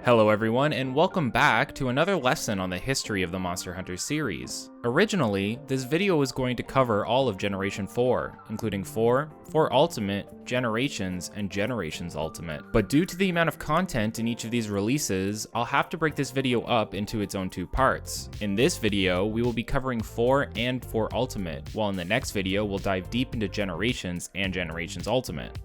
Hello everyone, and welcome back to another lesson on the history of the Monster Hunter series. Originally, this video was going to cover all of Generation 4, including 4, 4 Ultimate, Generations, and Generations Ultimate. But due to the amount of content in each of these releases, I'll have to break this video up into its own two parts. In this video, we will be covering 4 and 4 Ultimate, while in the next video, we'll dive deep into Generations and Generations Ultimate.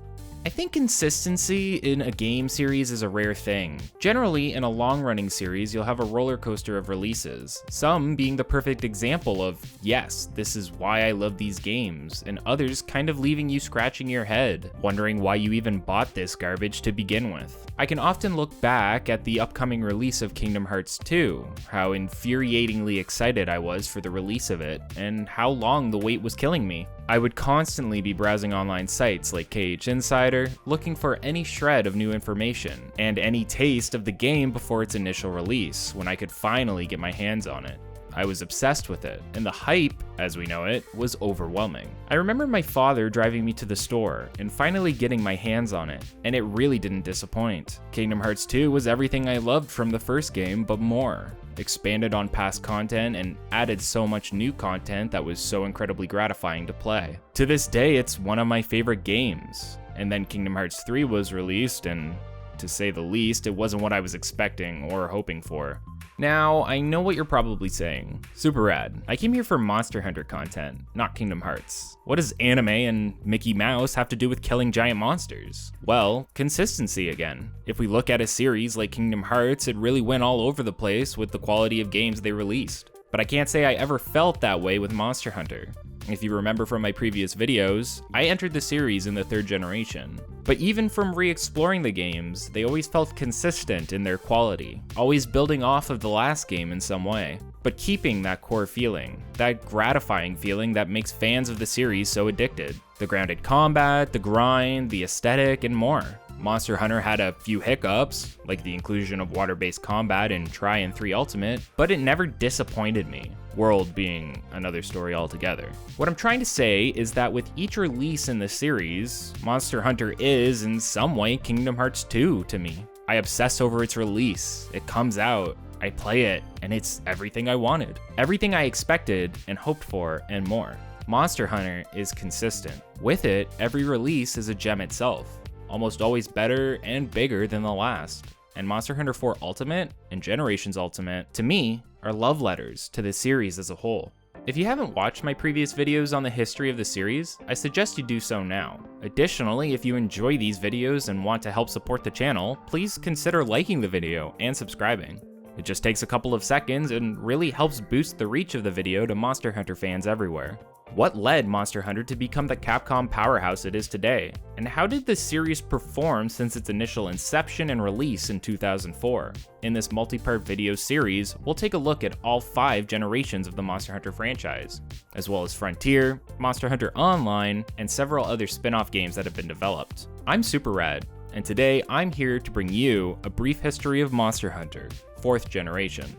I think consistency in a game series is a rare thing. Generally, in a long-running series, you'll have a roller coaster of releases, some being the perfect example of, yes, this is why I love these games, and others kind of leaving you scratching your head, wondering why you even bought this garbage to begin with. I can often look back at the upcoming release of Kingdom Hearts 2, how infuriatingly excited I was for the release of it, and how long the wait was killing me. I would constantly be browsing online sites like KH Insider, looking for any shred of new information, and any taste of the game before its initial release, when I could finally get my hands on it. I was obsessed with it, and the hype, as we know it, was overwhelming. I remember my father driving me to the store, and finally getting my hands on it, and it really didn't disappoint. Kingdom Hearts 2 was everything I loved from the first game, but more. Expanded on past content and added so much new content that was so incredibly gratifying to play. To this day, it's one of my favorite games. And then Kingdom Hearts 3 was released, and to say the least, it wasn't what I was expecting or hoping for. Now, I know what you're probably saying. Super rad. I came here for Monster Hunter content, not Kingdom Hearts. What does anime and Mickey Mouse have to do with killing giant monsters? Well, consistency again. If we look at a series like Kingdom Hearts, it really went all over the place with the quality of games they released. But I can't say I ever felt that way with Monster Hunter. If you remember from my previous videos, I entered the series in the 3rd generation. But even from re-exploring the games, they always felt consistent in their quality, always building off of the last game in some way, but keeping that core feeling, that gratifying feeling that makes fans of the series so addicted. The grounded combat, the grind, the aesthetic, and more. Monster Hunter had a few hiccups, like the inclusion of water-based combat in Tri and 3 Ultimate, but it never disappointed me. World being another story altogether. What I'm trying to say is that with each release in the series, Monster Hunter is, in some way, Kingdom Hearts 2 to me. I obsess over its release, it comes out, I play it, and it's everything I wanted. Everything I expected and hoped for, and more. Monster Hunter is consistent. With it, every release is a gem itself, almost always better and bigger than the last. And Monster Hunter 4 Ultimate and Generations Ultimate, to me, are love letters to the series as a whole. If you haven't watched my previous videos on the history of the series, I suggest you do so now. Additionally, if you enjoy these videos and want to help support the channel, please consider liking the video and subscribing. It just takes a couple of seconds and really helps boost the reach of the video to Monster Hunter fans everywhere. What led Monster Hunter to become the Capcom powerhouse it is today? And how did the series perform since its initial inception and release in 2004? In this multi-part video series, we'll take a look at all 5 generations of the Monster Hunter franchise, as well as Frontier, Monster Hunter Online, and several other spin-off games that have been developed. I'm Super Rad, and today I'm here to bring you a brief history of Monster Hunter, 4th generation.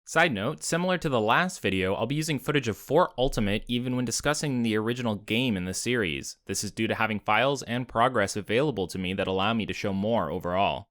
Side note, similar to the last video, I'll be using footage of 4 Ultimate even when discussing the original game in the series. This is due to having files and progress available to me that allow me to show more overall.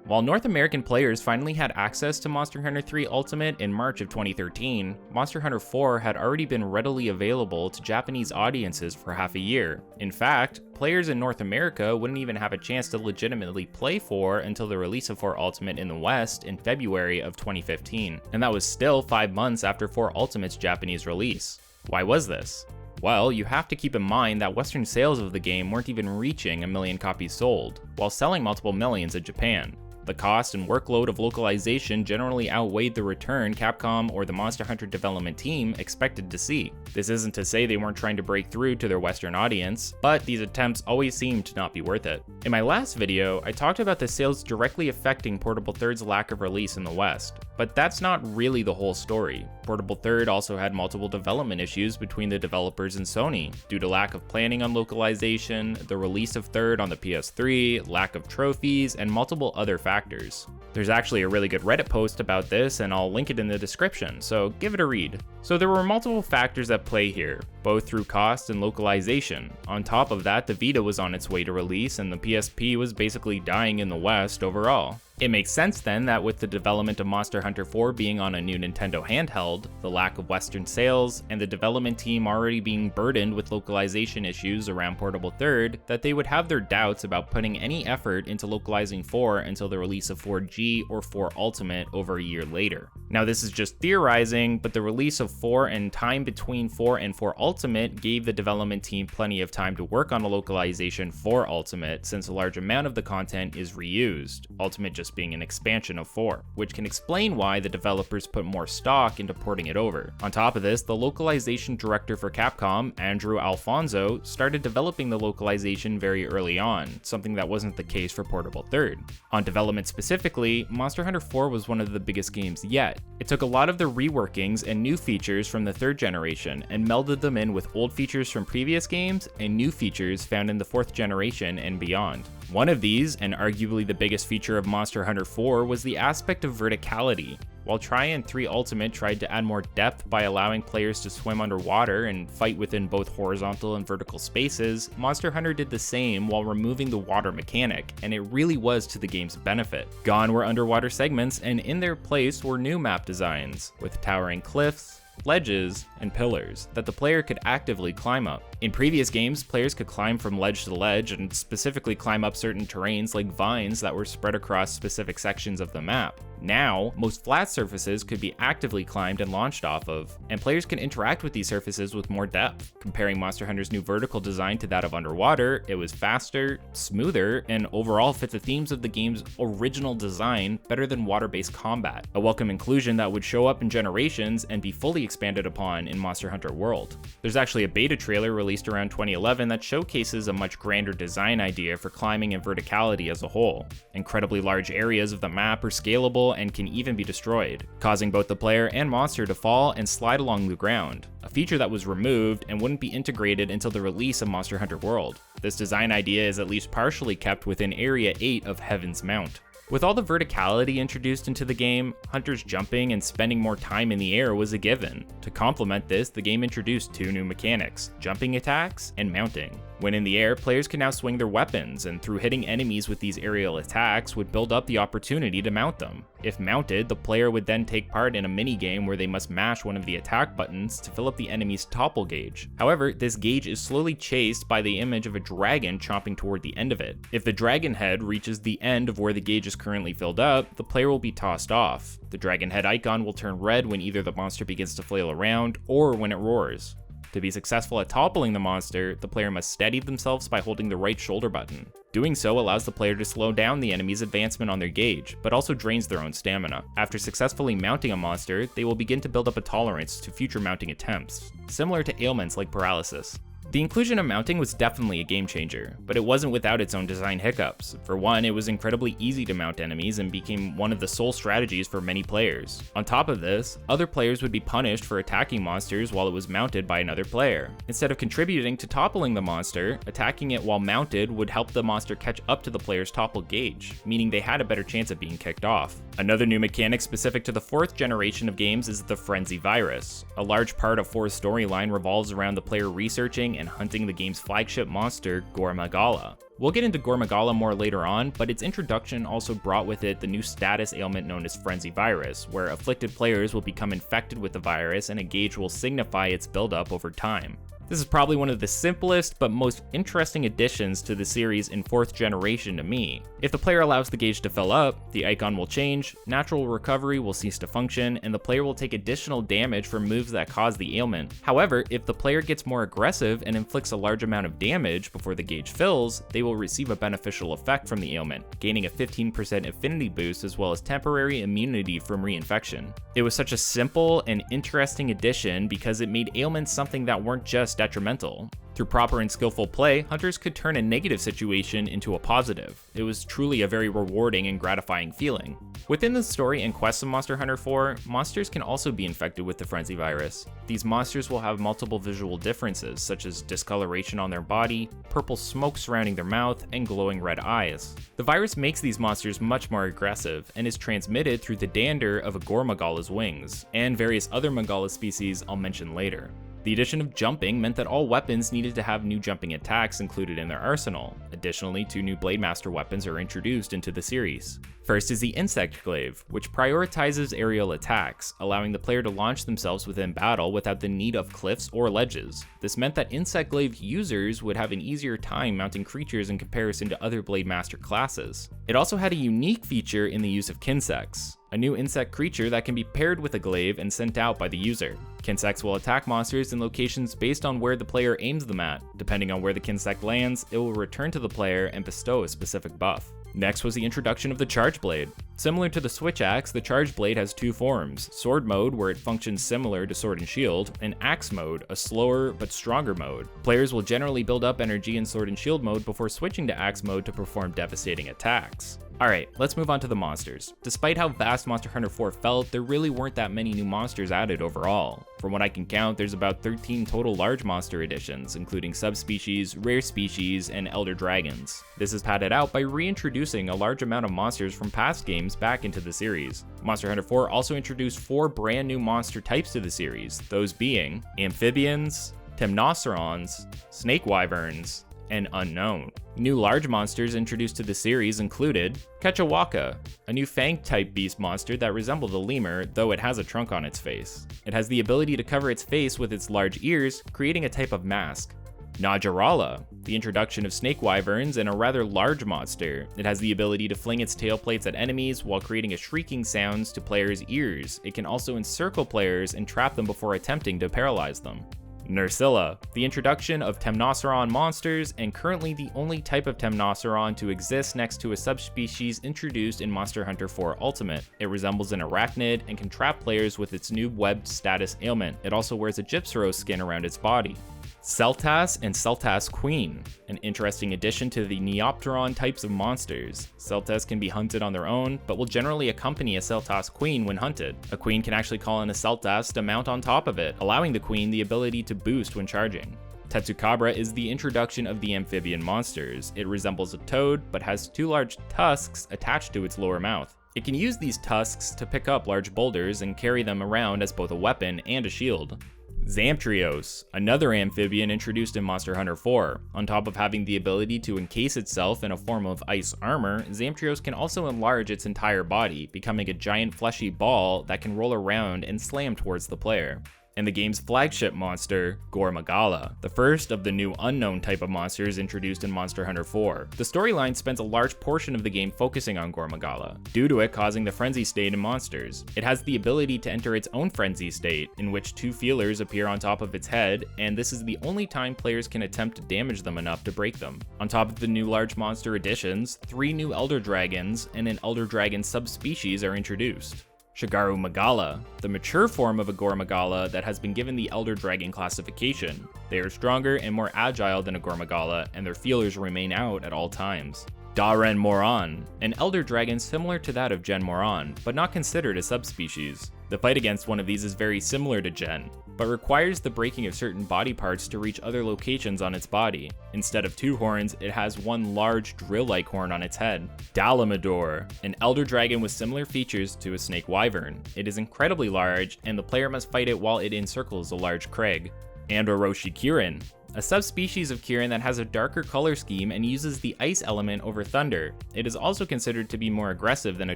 While North American players finally had access to Monster Hunter 3 Ultimate in March of 2013, Monster Hunter 4 had already been readily available to Japanese audiences for half a year. In fact, players in North America wouldn't even have a chance to legitimately play 4 until the release of 4 Ultimate in the West in February of 2015, and that was still 5 months after 4 Ultimate's Japanese release. Why was this? Well, you have to keep in mind that Western sales of the game weren't even reaching 1 million copies sold, while selling multiple millions in Japan. The cost and workload of localization generally outweighed the return Capcom or the Monster Hunter development team expected to see. This isn't to say they weren't trying to break through to their Western audience, but these attempts always seemed to not be worth it. In my last video, I talked about the sales directly affecting Portable Third's lack of release in the West, but that's not really the whole story. Portable Third also had multiple development issues between the developers and Sony, due to lack of planning on localization, the release of Third on the PS3, lack of trophies, and multiple other factors. There's actually a really good Reddit post about this, and I'll link it in the description, so give it a read. So there were multiple factors at play here, both through cost and localization. On top of that, the Vita was on its way to release, and the PSP was basically dying in the West overall. It makes sense then that with the development of Monster Hunter 4 being on a new Nintendo handheld, the lack of Western sales, and the development team already being burdened with localization issues around Portable Third, that they would have their doubts about putting any effort into localizing 4 until the release of 4G or 4 Ultimate over a year later. Now this is just theorizing, but the release of 4 and time between 4 and 4 Ultimate gave the development team plenty of time to work on a localization for Ultimate, since a large amount of the content is reused, Ultimate just being an expansion of 4, which can explain why the developers put more stock into porting it over. On top of this, the localization director for Capcom, Andrew Alfonso, started developing the localization very early on, something that wasn't the case for Portable Third. On development specifically, Monster Hunter 4 was one of the biggest games yet. It took a lot of the reworkings and new features from the third generation and melded them in with old features from previous games and new features found in the fourth generation and beyond. One of these, and arguably the biggest feature of Monster Hunter 4, was the aspect of verticality. While Tri and 3 Ultimate tried to add more depth by allowing players to swim underwater and fight within both horizontal and vertical spaces, Monster Hunter did the same while removing the water mechanic, and it really was to the game's benefit. Gone were underwater segments, and in their place were new map designs, with towering cliffs, ledges, and pillars that the player could actively climb up. In previous games, players could climb from ledge to ledge and specifically climb up certain terrains like vines that were spread across specific sections of the map. Now, most flat surfaces could be actively climbed and launched off of, and players can interact with these surfaces with more depth. Comparing Monster Hunter's new vertical design to that of underwater, it was faster, smoother, and overall fit the themes of the game's original design better than water-based combat, a welcome inclusion that would show up in Generations and be fully expanded upon in Monster Hunter World. There's actually a beta trailer released around 2011 that showcases a much grander design idea for climbing and verticality as a whole. Incredibly large areas of the map are scalable and can even be destroyed, causing both the player and monster to fall and slide along the ground, a feature that was removed and wouldn't be integrated until the release of Monster Hunter World. This design idea is at least partially kept within Area 8 of Heaven's Mount. With all the verticality introduced into the game, hunters jumping and spending more time in the air was a given. To complement this, the game introduced 2 new mechanics, jumping attacks and mounting. When in the air, players can now swing their weapons, and through hitting enemies with these aerial attacks would build up the opportunity to mount them. If mounted, the player would then take part in a mini-game where they must mash one of the attack buttons to fill up the enemy's topple gauge. However, this gauge is slowly chased by the image of a dragon chomping toward the end of it. If the dragon head reaches the end of where the gauge is currently filled up, the player will be tossed off. The dragon head icon will turn red when either the monster begins to flail around or when it roars. To be successful at toppling the monster, the player must steady themselves by holding the right shoulder button. Doing so allows the player to slow down the enemy's advancement on their gauge, but also drains their own stamina. After successfully mounting a monster, they will begin to build up a tolerance to future mounting attempts, similar to ailments like paralysis. The inclusion of mounting was definitely a game changer, but it wasn't without its own design hiccups. For one, it was incredibly easy to mount enemies and became one of the sole strategies for many players. On top of this, other players would be punished for attacking monsters while it was mounted by another player. Instead of contributing to toppling the monster, attacking it while mounted would help the monster catch up to the player's topple gauge, meaning they had a better chance of being kicked off. Another new mechanic specific to the 4th generation of games is the Frenzy Virus. A large part of 4's storyline revolves around the player researching and hunting the game's flagship monster, Gormagala. We'll get into Gormagala more later on, but its introduction also brought with it the new status ailment known as Frenzy Virus, where afflicted players will become infected with the virus and a gauge will signify its buildup over time. This is probably one of the simplest but most interesting additions to the series in 4th generation to me. If the player allows the gauge to fill up, the icon will change, natural recovery will cease to function, and the player will take additional damage from moves that cause the ailment. However, if the player gets more aggressive and inflicts a large amount of damage before the gauge fills, they will receive a beneficial effect from the ailment, gaining a 15% affinity boost as well as temporary immunity from reinfection. It was such a simple and interesting addition because it made ailments something that weren't just detrimental. Through proper and skillful play, hunters could turn a negative situation into a positive. It was truly a very rewarding and gratifying feeling. Within the story and quests of Monster Hunter 4, monsters can also be infected with the Frenzy virus. These monsters will have multiple visual differences, such as discoloration on their body, purple smoke surrounding their mouth, and glowing red eyes. The virus makes these monsters much more aggressive, and is transmitted through the dander of a Gormagala's wings, and various other Magala species I'll mention later. The addition of jumping meant that all weapons needed to have new jumping attacks included in their arsenal. Additionally, 2 new Blade Master weapons are introduced into the series. First is the Insect Glaive, which prioritizes aerial attacks, allowing the player to launch themselves within battle without the need of cliffs or ledges. This meant that Insect Glaive users would have an easier time mounting creatures in comparison to other Blade Master classes. It also had a unique feature in the use of Kinsects, a new insect creature that can be paired with a glaive and sent out by the user. Kinsects will attack monsters in locations based on where the player aims them at. Depending on where the Kinsect lands, it will return to the player and bestow a specific buff. Next was the introduction of the Charge Blade. Similar to the Switch Axe, the Charge Blade has 2 forms: Sword Mode, where it functions similar to Sword and Shield, and Axe Mode, a slower but stronger mode. Players will generally build up energy in Sword and Shield mode before switching to Axe Mode to perform devastating attacks. Alright, let's move on to the monsters. Despite how vast Monster Hunter 4 felt, there really weren't that many new monsters added overall. From what I can count, there's about 13 total large monster additions, including subspecies, rare species, and elder dragons. This is padded out by reintroducing a large amount of monsters from past games back into the series. Monster Hunter 4 also introduced 4 brand new monster types to the series, those being amphibians, temnocerons, snake wyverns, and unknown. New large monsters introduced to the series included Kechawaka, a new fang-type beast monster that resembles a lemur, though it has a trunk on its face. It has the ability to cover its face with its large ears, creating a type of mask. Najarala, the introduction of snake wyverns and a rather large monster. It has the ability to fling its tail plates at enemies while creating a shrieking sounds to players' ears. It can also encircle players and trap them before attempting to paralyze them. Nerscylla, the introduction of Temnoceron monsters, and currently the only type of Temnoceron to exist next to a subspecies introduced in Monster Hunter 4 Ultimate. It resembles an arachnid and can trap players with its new webbed status ailment. It also wears a Gypsaro skin around its body. Seltas and Seltas Queen, an interesting addition to the Neopteron types of monsters. Seltas can be hunted on their own, but will generally accompany a Seltas Queen when hunted. A queen can actually call in a Seltas to mount on top of it, allowing the queen the ability to boost when charging. Tetsukabra is the introduction of the amphibian monsters. It resembles a toad, but has 2 large tusks attached to its lower mouth. It can use these tusks to pick up large boulders and carry them around as both a weapon and a shield. Zamtrios, another amphibian introduced in Monster Hunter 4. On top of having the ability to encase itself in a form of ice armor, Zamtrios can also enlarge its entire body, becoming a giant fleshy ball that can roll around and slam towards the player. And the game's flagship monster, Gormagala, the first of the new unknown type of monsters introduced in Monster Hunter 4. The storyline spends a large portion of the game focusing on Gormagala, due to it causing the frenzy state in monsters. It has the ability to enter its own frenzy state, in which 2 feelers appear on top of its head, and this is the only time players can attempt to damage them enough to break them. On top of the new large monster additions, 3 new elder dragons and an elder dragon subspecies are introduced. Shigaru Magala, the mature form of a Gormagala that has been given the Elder Dragon classification. They are stronger and more agile than a Gormagala, and their feelers remain out at all times. Daren Moran, an Elder Dragon similar to that of Gen Moran, but not considered a subspecies. The fight against one of these is very similar to Gen, but requires the breaking of certain body parts to reach other locations on its body. Instead of 2 horns, it has 1 large drill-like horn on its head. Dalamador, an elder dragon with similar features to a snake wyvern. It is incredibly large, and the player must fight it while it encircles a large crag. And Orochi Kirin, a subspecies of Kirin that has a darker color scheme and uses the ice element over thunder. It is also considered to be more aggressive than a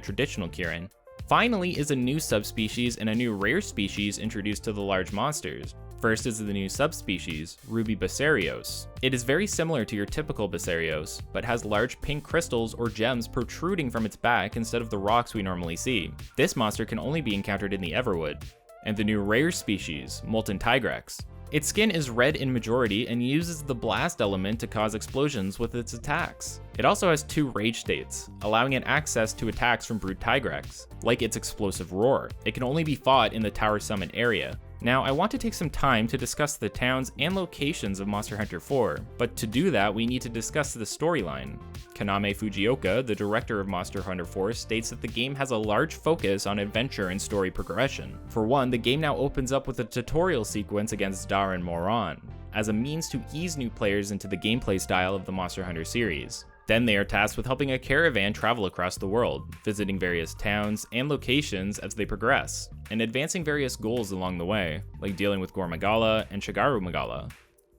traditional Kirin. Finally is a new subspecies and a new rare species introduced to the large monsters. First is the new subspecies, Ruby Basarios. It is very similar to your typical Basarios, but has large pink crystals or gems protruding from its back instead of the rocks we normally see. This monster can only be encountered in the Everwood. And the new rare species, Molten Tigrex. Its skin is red in majority and uses the blast element to cause explosions with its attacks. It also has 2 rage states, allowing it access to attacks from Brute Tigrex, like its explosive roar. It can only be fought in the Tower Summit area. Now, I want to take some time to discuss the towns and locations of Monster Hunter 4, but to do that, we need to discuss the storyline. Kaname Fujioka, the director of Monster Hunter 4, states that the game has a large focus on adventure and story progression. For one, the game now opens up with a tutorial sequence against Darren Moran, as a means to ease new players into the gameplay style of the Monster Hunter series. Then they are tasked with helping a caravan travel across the world, visiting various towns and locations as they progress, and advancing various goals along the way, like dealing with Gore Magala and Shigaru Magala.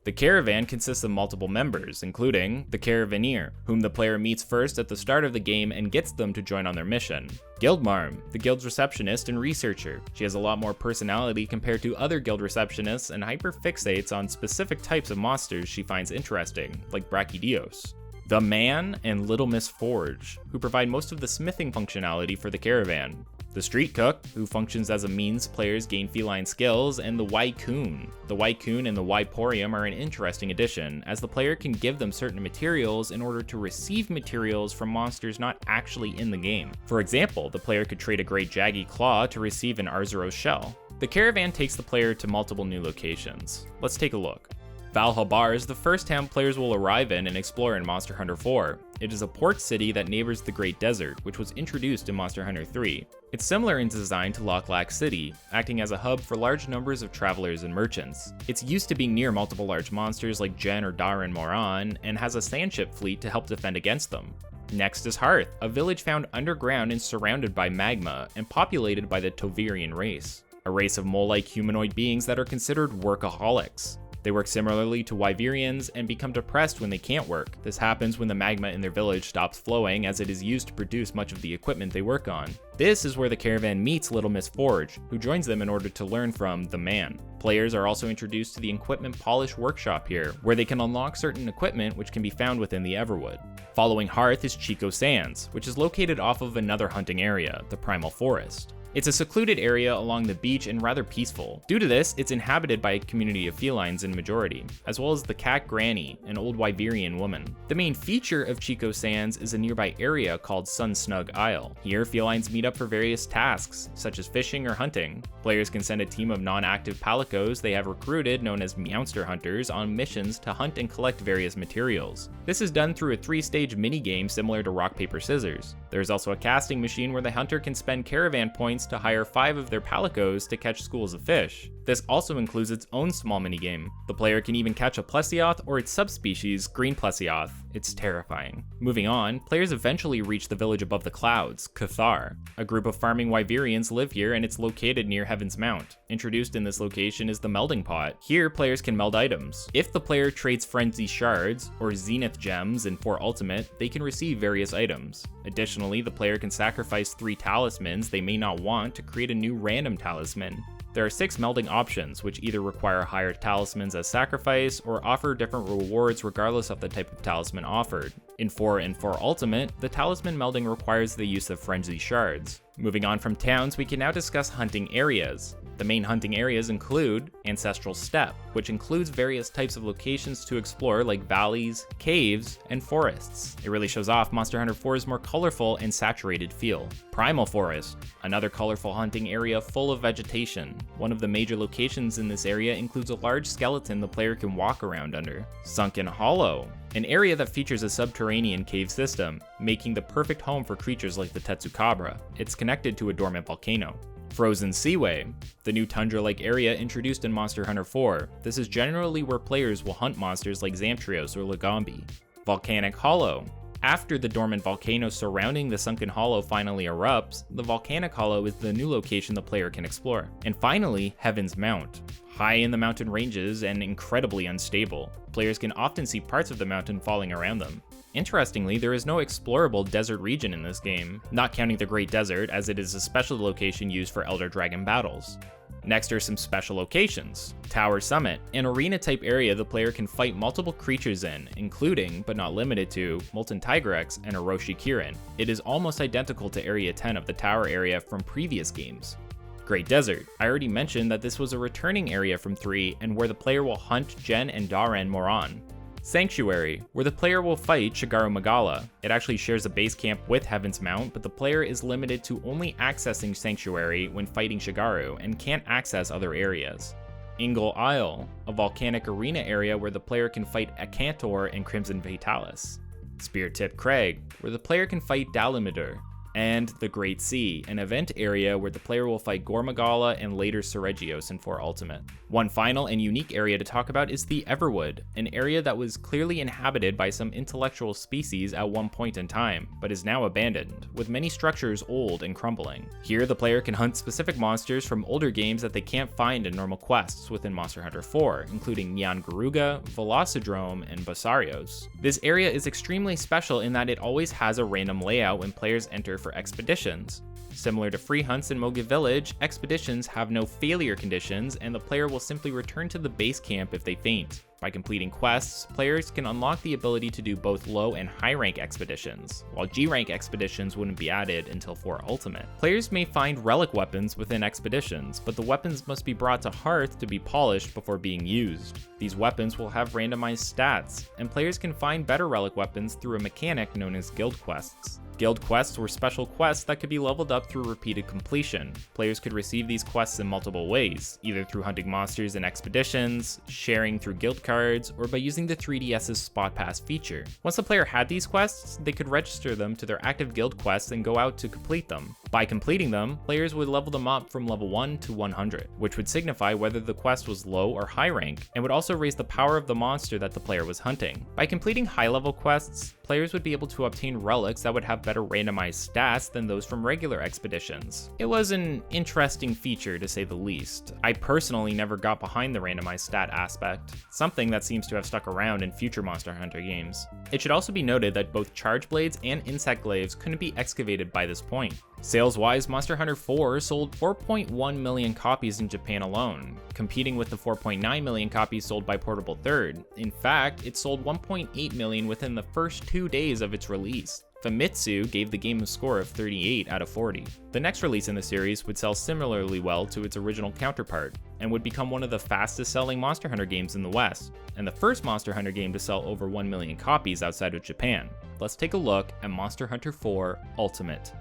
The caravan consists of multiple members, including the Caravaneer, whom the player meets first at the start of the game and gets them to join on their mission. Guildmarm, the guild's receptionist and researcher. She has a lot more personality compared to other guild receptionists and hyperfixates on specific types of monsters she finds interesting, like Brachydios. The Man and Little Miss Forge, who provide most of the smithing functionality for the caravan. The Street Cook, who functions as a means players gain feline skills, and the Waikun. The Waikun and the Waiporium are an interesting addition, as the player can give them certain materials in order to receive materials from monsters not actually in the game. For example, the player could trade a Great Jaggy Claw to receive an Arzuros shell. The caravan takes the player to multiple new locations. Let's take a look. Valhabar is the first town players will arrive in and explore in Monster Hunter 4. It is a port city that neighbors the Great Desert, which was introduced in Monster Hunter 3. It's similar in design to Lochlak City, acting as a hub for large numbers of travelers and merchants. It's used to being near multiple large monsters like Jen or Darren Moran, and has a sandship fleet to help defend against them. Next is Hearth, a village found underground and surrounded by magma, and populated by the Tovirian race, a race of mole-like humanoid beings that are considered workaholics. They work similarly to Wyverians and become depressed when they can't work. This happens when the magma in their village stops flowing, as it is used to produce much of the equipment they work on. This is where the caravan meets Little Miss Forge, who joins them in order to learn from the Man. Players are also introduced to the Equipment Polish Workshop here, where they can unlock certain equipment which can be found within the Everwood. Following Hearth is Chico Sands, which is located off of another hunting area, the Primal Forest. It's a secluded area along the beach and rather peaceful. Due to this, it's inhabited by a community of felines in majority, as well as the Cat Granny, an old Wyverian woman. The main feature of Chico Sands is a nearby area called Sunsnug Isle. Here, felines meet up for various tasks, such as fishing or hunting. Players can send a team of non-active palicos they have recruited, known as Meowster Hunters, on missions to hunt and collect various materials. This is done through a 3-stage minigame similar to Rock, Paper, Scissors. There's also a casting machine where the hunter can spend caravan points to hire 5 of their palicos to catch schools of fish. This also includes its own small minigame. The player can even catch a plesioth or its subspecies, green plesioth. It's terrifying. Moving on, players eventually reach the village above the clouds, Cathar. A group of farming Wyverians live here, and it's located near Heaven's Mount. Introduced in this location is the melding pot. Here, players can meld items. If the player trades Frenzy Shards or Zenith Gems in 4 Ultimate, they can receive various items. Additionally, the player can sacrifice 3 talismans they may not want to create a new random talisman. There are 6 melding options, which either require higher talismans as sacrifice or offer different rewards regardless of the type of talisman offered. In 4 and 4 Ultimate, the talisman melding requires the use of Frenzy Shards. Moving on from towns, we can now discuss hunting areas. The main hunting areas include Ancestral Steppe, which includes various types of locations to explore like valleys, caves, and forests. It really shows off Monster Hunter 4's more colorful and saturated feel. Primal Forest, another colorful hunting area full of vegetation. One of the major locations in this area includes a large skeleton the player can walk around under. Sunken Hollow, an area that features a subterranean cave system, making the perfect home for creatures like the Tetsukabra. It's connected to a dormant volcano. Frozen Seaway, the new tundra-like area introduced in Monster Hunter 4. This is generally where players will hunt monsters like Zamtrios or Lagombi. Volcanic Hollow. After the dormant volcano surrounding the Sunken Hollow finally erupts, the Volcanic Hollow is the new location the player can explore. And finally, Heaven's Mount. High in the mountain ranges and incredibly unstable. Players can often see parts of the mountain falling around them. Interestingly, there is no explorable desert region in this game, not counting the Great Desert, as it is a special location used for Elder Dragon battles. Next are some special locations. Tower Summit, an arena-type area the player can fight multiple creatures in, including, but not limited to, Molten Tigrex and Orochi Kirin. It is almost identical to Area 10 of the Tower area from previous games. Great Desert. I already mentioned that this was a returning area from 3 and where the player will hunt Jen and Darren Moran. Sanctuary, where the player will fight Shigaru Magala. It actually shares a base camp with Heaven's Mount, but the player is limited to only accessing Sanctuary when fighting Shigaru and can't access other areas. Ingle Isle, a volcanic arena area where the player can fight Acantor and Crimson Fatalis. Spear Tip Crag, where the player can fight Dalimidor. And the Great Sea, an event area where the player will fight Gormagala and later Seregios in 4 Ultimate. One final and unique area to talk about is the Everwood, an area that was clearly inhabited by some intellectual species at one point in time, but is now abandoned, with many structures old and crumbling. Here, the player can hunt specific monsters from older games that they can't find in normal quests within Monster Hunter 4, including Nyan Garuga, Velocidrome, and Basarios. This area is extremely special in that it always has a random layout when players enter for expeditions. Similar to free hunts in Mogi Village, expeditions have no failure conditions, and the player will simply return to the base camp if they faint. By completing quests, players can unlock the ability to do both low and high rank expeditions, while G rank expeditions wouldn't be added until 4 Ultimate. Players may find relic weapons within expeditions, but the weapons must be brought to Hearth to be polished before being used. These weapons will have randomized stats, and players can find better relic weapons through a mechanic known as guild quests. Guild quests were special quests that could be leveled up through repeated completion. Players could receive these quests in multiple ways, either through hunting monsters in expeditions, sharing through guild cards, or by using the 3DS's Spot Pass feature. Once the player had these quests, they could register them to their active guild quests and go out to complete them. By completing them, players would level them up from level 1 to 100, which would signify whether the quest was low or high rank, and would also raise the power of the monster that the player was hunting. By completing high level quests, players would be able to obtain relics that would have better randomized stats than those from regular expeditions. It was an interesting feature to say the least. I personally never got behind the randomized stat aspect, something that seems to have stuck around in future Monster Hunter games. It should also be noted that both charge blades and insect glaives couldn't be excavated by this point. Sales-wise, Monster Hunter 4 sold 4.1 million copies in Japan alone, competing with the 4.9 million copies sold by Portable Third. In fact, it sold 1.8 million within the first 2 days of its release. Famitsu gave the game a score of 38 out of 40. The next release in the series would sell similarly well to its original counterpart, and would become one of the fastest selling Monster Hunter games in the West, and the first Monster Hunter game to sell over 1 million copies outside of Japan. Let's take a look at Monster Hunter 4 Ultimate.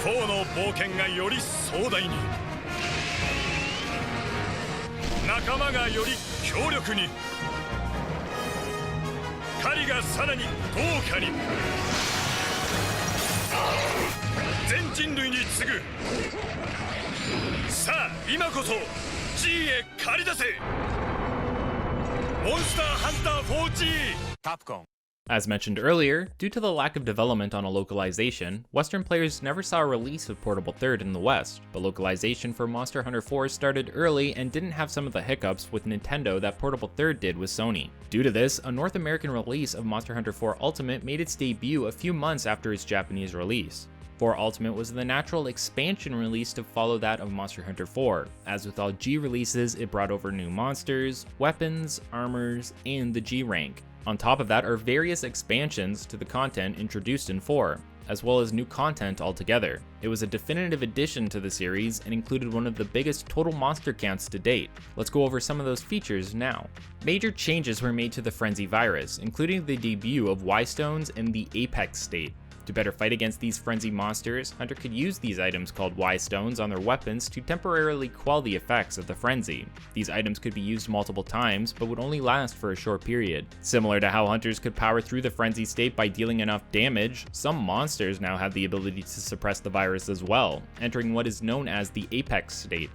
4の冒険がより壮大に、仲間がより強力に、狩りがさらに豪華に、全人類に次ぐ。さあ今こそ G へ駆り出せ。モンスターハンター 4G カプコン。 As mentioned earlier, due to the lack of development on a localization, Western players never saw a release of Portable Third in the West, but localization for Monster Hunter 4 started early and didn't have some of the hiccups with Nintendo that Portable Third did with Sony. Due to this, a North American release of Monster Hunter 4 Ultimate made its debut a few months after its Japanese release. 4 Ultimate was the natural expansion release to follow that of Monster Hunter 4. As with all G releases, it brought over new monsters, weapons, armors, and the G rank. On top of that are various expansions to the content introduced in 4, as well as new content altogether. It was a definitive addition to the series and included one of the biggest total monster counts to date. Let's go over some of those features now. Major changes were made to the Frenzy virus, including the debut of Y-Stones and the Apex state. To better fight against these frenzy monsters, Hunter could use these items called Y-Stones on their weapons to temporarily quell the effects of the frenzy. These items could be used multiple times, but would only last for a short period. Similar to how hunters could power through the frenzy state by dealing enough damage, some monsters now have the ability to suppress the virus as well, entering what is known as the Apex state.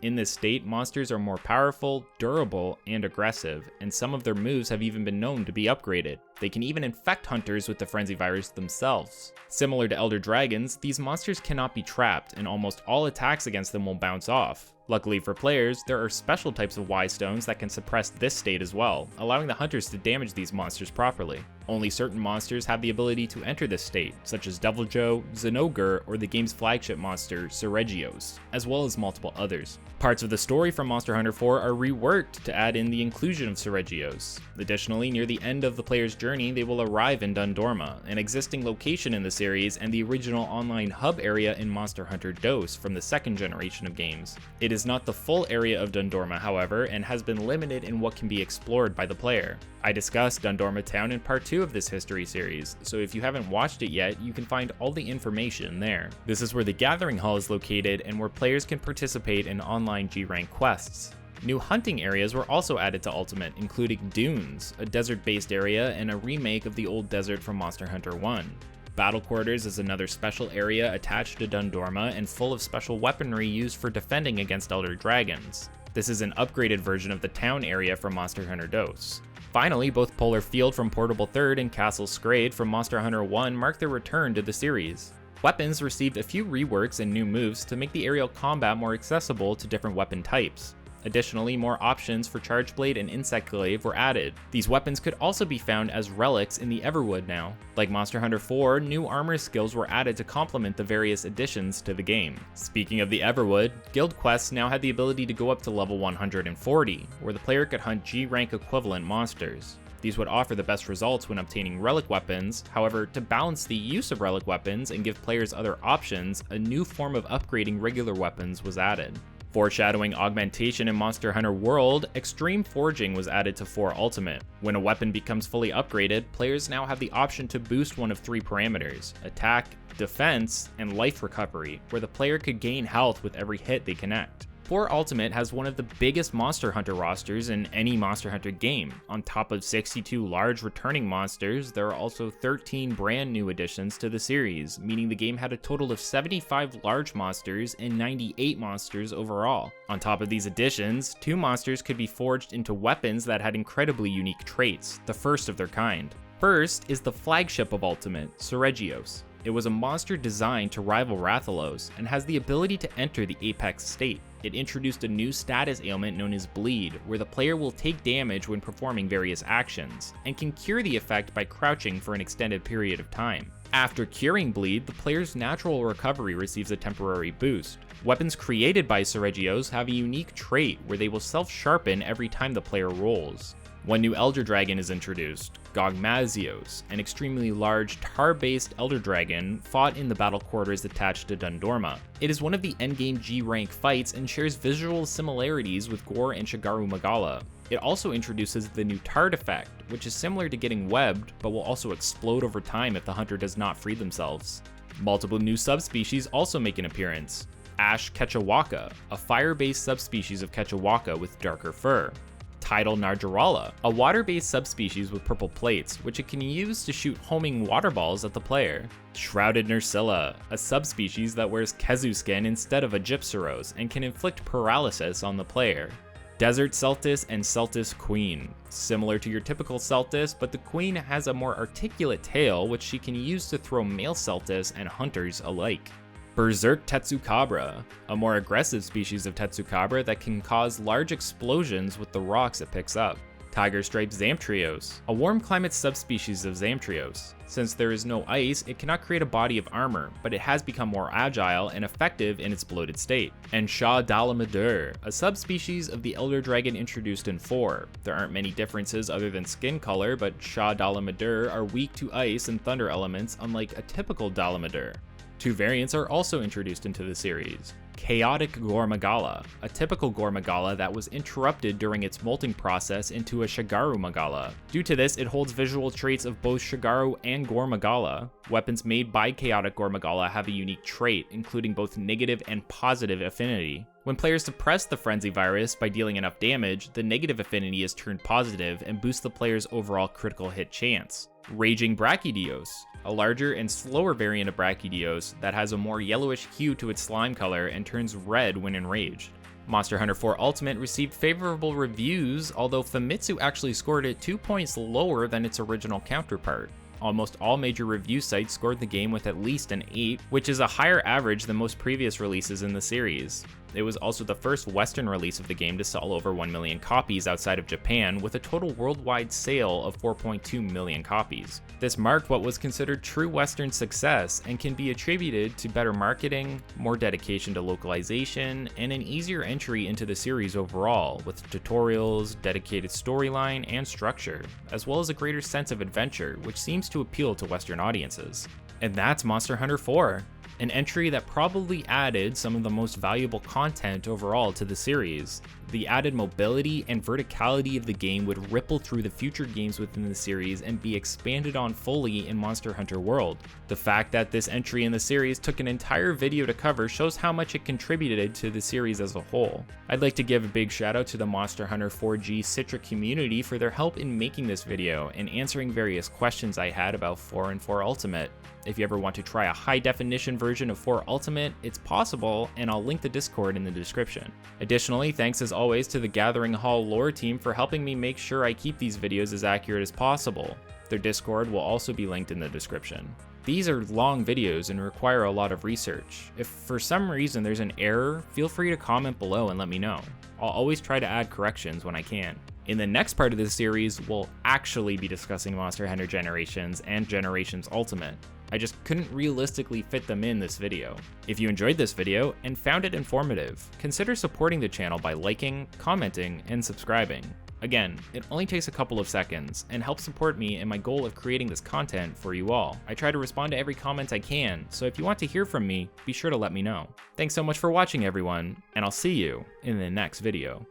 In this state, monsters are more powerful, durable, and aggressive, and some of their moves have even been known to be upgraded. They can even infect hunters with the frenzy virus themselves. Similar to Elder Dragons, these monsters cannot be trapped, and almost all attacks against them will bounce off. Luckily for players, there are special types of Y-Stones that can suppress this state as well, allowing the hunters to damage these monsters properly. Only certain monsters have the ability to enter this state, such as Deviljho, Zinogre, or the game's flagship monster, Seregios, as well as multiple others. Parts of the story from Monster Hunter 4 are reworked to add in the inclusion of Seregios. Additionally, near the end of the player's journey, journey, they will arrive in Dundorma, an existing location in the series and the original online hub area in Monster Hunter DOS from the second generation of games. It is not the full area of Dundorma, however, and has been limited in what can be explored by the player. I discussed Dundorma Town in part 2 of this history series, so if you haven't watched it yet, you can find all the information there. This is where the Gathering Hall is located and where players can participate in online G-Rank quests. New hunting areas were also added to Ultimate, including Dunes, a desert-based area and a remake of the old desert from Monster Hunter 1. Battle Quarters is another special area attached to Dundorma and full of special weaponry used for defending against Elder Dragons. This is an upgraded version of the town area from Monster Hunter DOS. Finally, both Polar Field from Portable Third and Castle Scrade from Monster Hunter 1 mark their return to the series. Weapons received a few reworks and new moves to make the aerial combat more accessible to different weapon types. Additionally, more options for Charge Blade and Insect Glaive were added. These weapons could also be found as relics in the Everwood now. Like Monster Hunter 4, new armor skills were added to complement the various additions to the game. Speaking of the Everwood, guild quests now had the ability to go up to level 140, where the player could hunt G-rank equivalent monsters. These would offer the best results when obtaining relic weapons. However, to balance the use of relic weapons and give players other options, a new form of upgrading regular weapons was added. Foreshadowing augmentation in Monster Hunter World, Extreme Forging was added to 4 Ultimate. When a weapon becomes fully upgraded, players now have the option to boost one of 3 parameters: attack, defense, and life recovery, where the player could gain health with every hit they connect. 4 Ultimate has one of the biggest Monster Hunter rosters in any Monster Hunter game. On top of 62 large returning monsters, there are also 13 brand new additions to the series, meaning the game had a total of 75 large monsters and 98 monsters overall. On top of these additions, 2 monsters could be forged into weapons that had incredibly unique traits, the first of their kind. First is the flagship of Ultimate, Seregios. It was a monster designed to rival Rathalos, and has the ability to enter the Apex state. It introduced a new status ailment known as Bleed, where the player will take damage when performing various actions, and can cure the effect by crouching for an extended period of time. After curing Bleed, the player's natural recovery receives a temporary boost. Weapons created by Seregios have a unique trait where they will self-sharpen every time the player rolls. One new Elder Dragon is introduced, Gogmazios, an extremely large tar-based Elder Dragon fought in the battle quarters attached to Dundorma. It is one of the endgame G-rank fights and shares visual similarities with Gore and Shigaru Magala. It also introduces the new Tard effect, which is similar to getting webbed, but will also explode over time if the hunter does not free themselves. Multiple new subspecies also make an appearance. Ash Kechawaka, a fire-based subspecies of Kechawaka with darker fur. Tidal Narjarala, a water-based subspecies with purple plates, which it can use to shoot homing water balls at the player. Shrouded Nursilla, a subspecies that wears Kezu skin instead of a Gypsyros and can inflict paralysis on the player. Desert Celtis and Celtis Queen. Similar to your typical Celtis, but the Queen has a more articulate tail which she can use to throw male Celtis and hunters alike. Berserk Tetsukabra, a more aggressive species of Tetsukabra that can cause large explosions with the rocks it picks up. Tiger Striped Zamtrios, a warm climate subspecies of Zamtrios. Since there is no ice, it cannot create a body of armor, but it has become more agile and effective in its bloated state. And Shah Dalamadur, a subspecies of the Elder Dragon introduced in 4. There aren't many differences other than skin color, but Shah Dalamadur are weak to ice and thunder elements, unlike a typical Dalamadur. 2 variants are also introduced into the series. Chaotic Gormagala, a typical Gormagala that was interrupted during its molting process into a Shigaru Magala. Due to this, it holds visual traits of both Shigaru and Gormagala. Weapons made by Chaotic Gormagala have a unique trait, including both negative and positive affinity. When players suppress the Frenzy virus by dealing enough damage, the negative affinity is turned positive and boosts the player's overall critical hit chance. Raging Brachydios, a larger and slower variant of Brachydios that has a more yellowish hue to its slime color and turns red when enraged. Monster Hunter 4 Ultimate received favorable reviews, although Famitsu actually scored it 2 points lower than its original counterpart. Almost all major review sites scored the game with at least an 8, which is a higher average than most previous releases in the series. It was also the first Western release of the game to sell over 1 million copies outside of Japan, with a total worldwide sale of 4.2 million copies. This marked what was considered true Western success and can be attributed to better marketing, more dedication to localization, and an easier entry into the series overall, with tutorials, dedicated storyline, and structure, as well as a greater sense of adventure, which seems to appeal to Western audiences. And that's Monster Hunter 4. An entry that probably added some of the most valuable content overall to the series. The added mobility and verticality of the game would ripple through the future games within the series and be expanded on fully in Monster Hunter World. The fact that this entry in the series took an entire video to cover shows how much it contributed to the series as a whole. I'd like to give a big shout out to the Monster Hunter 4G Citra community for their help in making this video and answering various questions I had about 4 and 4 Ultimate. If you ever want to try a high definition version of 4 Ultimate, it's possible, and I'll link the Discord in the description. Additionally, thanks as always to the Gathering Hall lore team for helping me make sure I keep these videos as accurate as possible. Their Discord will also be linked in the description. These are long videos and require a lot of research. If for some reason there's an error, feel free to comment below and let me know. I'll always try to add corrections when I can. In the next part of this series, we'll actually be discussing Monster Hunter Generations and Generations Ultimate. I just couldn't realistically fit them in this video. If you enjoyed this video and found it informative, consider supporting the channel by liking, commenting, and subscribing. Again, it only takes a couple of seconds and helps support me in my goal of creating this content for you all. I try to respond to every comment I can, so if you want to hear from me, be sure to let me know. Thanks so much for watching, everyone, and I'll see you in the next video.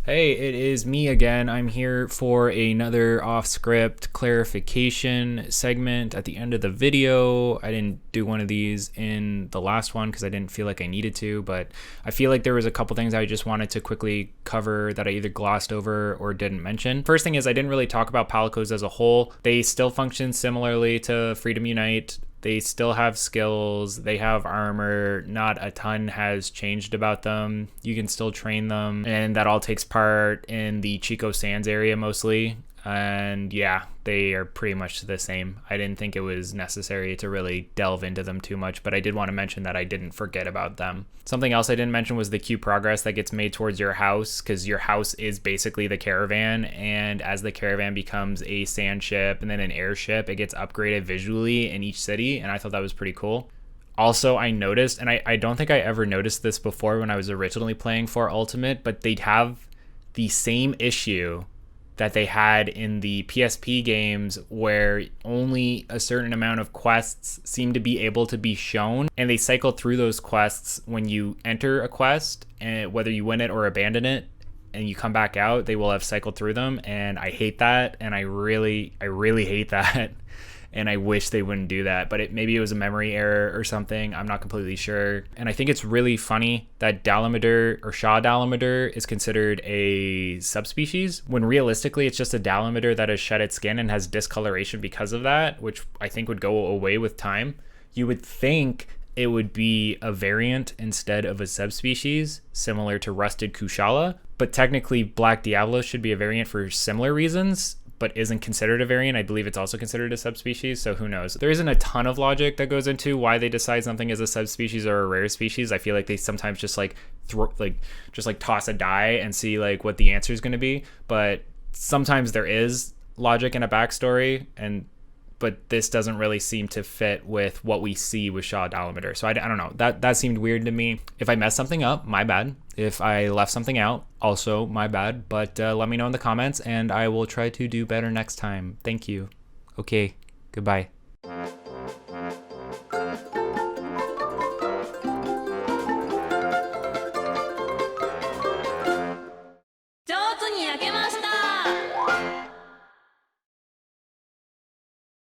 Hey, it is me again. I'm here for another off-script clarification segment at the end of the video. I didn't do one of these in the last one because I didn't feel like I needed to, but I feel like there was a couple things I just wanted to quickly cover that I either glossed over or didn't mention. First thing is I didn't really talk about palicos as a whole. They still function similarly to Freedom Unite. They still have skills, they have armor, not a ton has changed about them. You can still train them, and that all takes part in the Chico Sands area mostly. And yeah, they are pretty much the same. I didn't think it was necessary to really delve into them too much, but I did want to mention that I didn't forget about them. Something else I didn't mention was the queue progress that gets made towards your house, because your house is basically the caravan, and as the caravan becomes a sand ship and then an airship, it gets upgraded visually in each city, and I thought that was pretty cool. Also, I noticed, and I don't think I ever noticed this before when I was originally playing 4 Ultimate, but they'd have the same issue that they had in the PSP games where only a certain amount of quests seem to be able to be shown, and they cycle through those quests when you enter a quest, and whether you win it or abandon it and you come back out, they will have cycled through them, and I hate that, and I really hate that. And I wish they wouldn't do that, but maybe it was a memory error or something. I'm not completely sure. And I think it's really funny that Dalamadur or Shaw Dalamadur is considered a subspecies, when realistically it's just a Dalamadur that has shed its skin and has discoloration because of that, which I think would go away with time. You would think it would be a variant instead of a subspecies, similar to Rusted Kushala, but technically Black Diablo should be a variant for similar reasons, but isn't considered a variant. I believe it's also considered a subspecies, so who knows. There isn't a ton of logic that goes into why they decide something is a subspecies or a rare species. I feel like they sometimes just toss a die and see like what the answer is going to be, but sometimes there is logic in a backstory, but this doesn't really seem to fit with what we see with Shaw Dalamadur. So I don't know, that seemed weird to me. If I messed something up, my bad. If I left something out, also my bad. But let me know in the comments and I will try to do better next time. Thank you. Okay, goodbye.